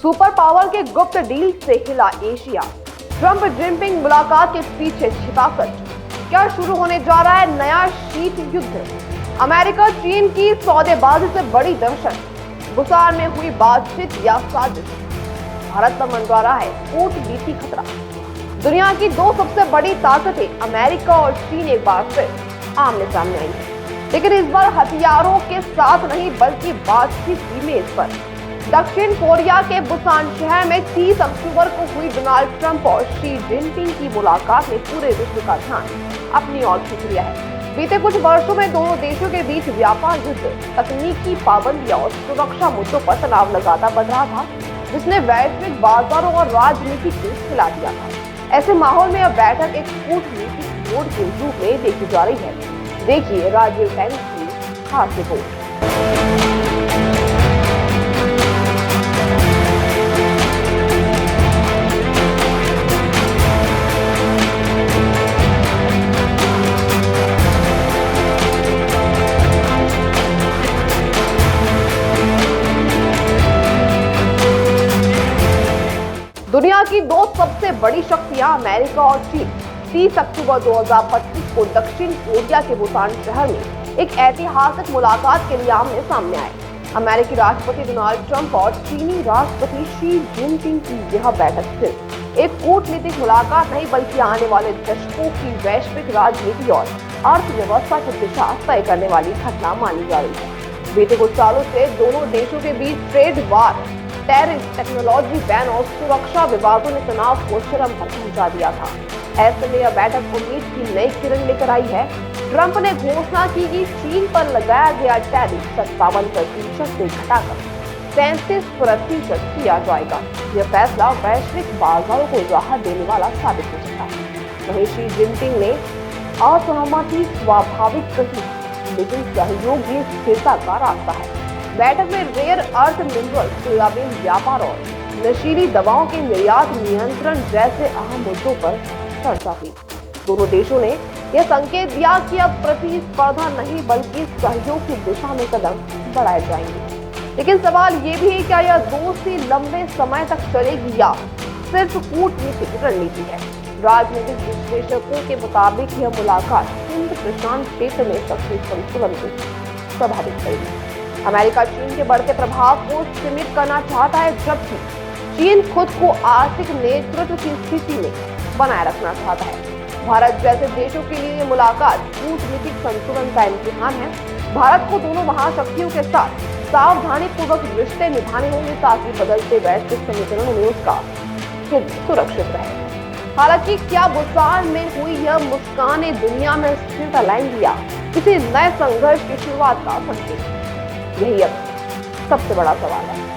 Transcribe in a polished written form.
Super power के गुप्त deal से हिला एशिया। ट्रंप जिनपिंग मुलाकात के पीछे छिपा सच। क्या शुरू होने जा रहा है नया शीत युद्ध? अमेरिका चीन की सौदेबाजी से बड़ी दहशत। बुसान में हुई बातचीत या साजिश? भारत पर मंडरा रहा है कूटनीति खतरा। दुनिया की दो सबसे बड़ी ताकतें अमेरिका और चीन एक बार फिर आमने सामने आई है, लेकिन इस बार हथियारों के साथ नहीं बल्कि बातचीत की मेज पर। दक्षिण कोरिया के बुसान शहर में 30 अक्टूबर को हुई डोनाल्ड ट्रंप और शी जिनपिंग की मुलाकात ने पूरे विश्व का ध्यान अपनी ओर खींच लिया है। बीते कुछ वर्षों में दोनों देशों के बीच व्यापार युद्ध, तकनीकी पाबंदियां और सुरक्षा मुद्दों पर तनाव लगातार बढ़ रहा था, जिसने वैश्विक बाजारों और राजनीति को हिला दिया था। ऐसे माहौल में अब बैठक एक कूटनीतिक मोड़ के रूप में देखी जा रही है। देखिए राजीव टाइम्स की खास रिपोर्ट। दुनिया की दो सबसे बड़ी शक्तियां अमेरिका और चीन 30 अक्टूबर 2025 को दक्षिण कोरिया के बुसान शहर में एक ऐतिहासिक मुलाकात के लिए आमने सामने आए। अमेरिकी राष्ट्रपति डोनाल्ड ट्रंप और चीनी राष्ट्रपति शी जिनपिंग की यह बैठक सिर्फ एक कूटनीतिक मुलाकात नहीं बल्कि आने वाले दशकों की वैश्विक राजनीति और अर्थव्यवस्था की दिशा तय करने वाली घटना मानी जा रही है। बीते कुछ सालों से दोनों देशों के बीच trade war, tariff, technology ban और सुरक्षा विवादों ने तनाव को चरम पर पहुंचा दिया था। ऐसे में यह बैठक उम्मीद की नई किरण लेकर आई है। ट्रंप ने घोषणा की कि चीन पर लगाया गया टैरिफ 57% से घटाकर 37% किया जाएगा। यह फैसला वैश्विक बाजारों को राहत देने वाला साबित हो सकता है। वहीं शी जिनपिंग ने असहमति स्वाभाविक कही, लेकिन सहयोग ही स्थिरता का रास्ता है। बैठक में रेयर अर्थ मिनरल, सोयाबीन व्यापार और नशीली दवाओं के निर्यात नियंत्रण जैसे अहम मुद्दों पर चर्चा हुई। दोनों देशों ने यह संकेत दिया कि अब प्रतिस्पर्धा नहीं बल्कि सहयोग की दिशा में कदम बढ़ाए जाएंगे। लेकिन सवाल ये भी है, क्या यह दोस्ती लंबे समय तक चलेगी या सिर्फ कूटनीतिक रणनीति है? राजनीतिक विश्लेषकों के मुताबिक यह मुलाकात हिंद प्रशांत क्षेत्र में शक्ति संतुलन को प्रभावित करेगी। अमेरिका चीन के बढ़ते प्रभाव को सीमित करना चाहता है, जबकि चीन खुद को आर्थिक नेतृत्व की स्थिति में बनाए रखना चाहता है। भारत जैसे देशों के लिए मुलाकात कूटनीतिक संतुलन का इम्तिहान है। भारत को दोनों महाशक्तियों के साथ सावधानी पूर्वक रिश्ते निभाने होंगे ताकि बदलते वैश्विक समीकरणों में उसका हित सुरक्षित रहे। हालांकि क्या बुसान में हुई यह मुस्कानें दुनिया में स्थिरता लाएंगी या किसी नए संघर्ष की शुरुआत का संकेत? यही अब सबसे बड़ा सवाल है।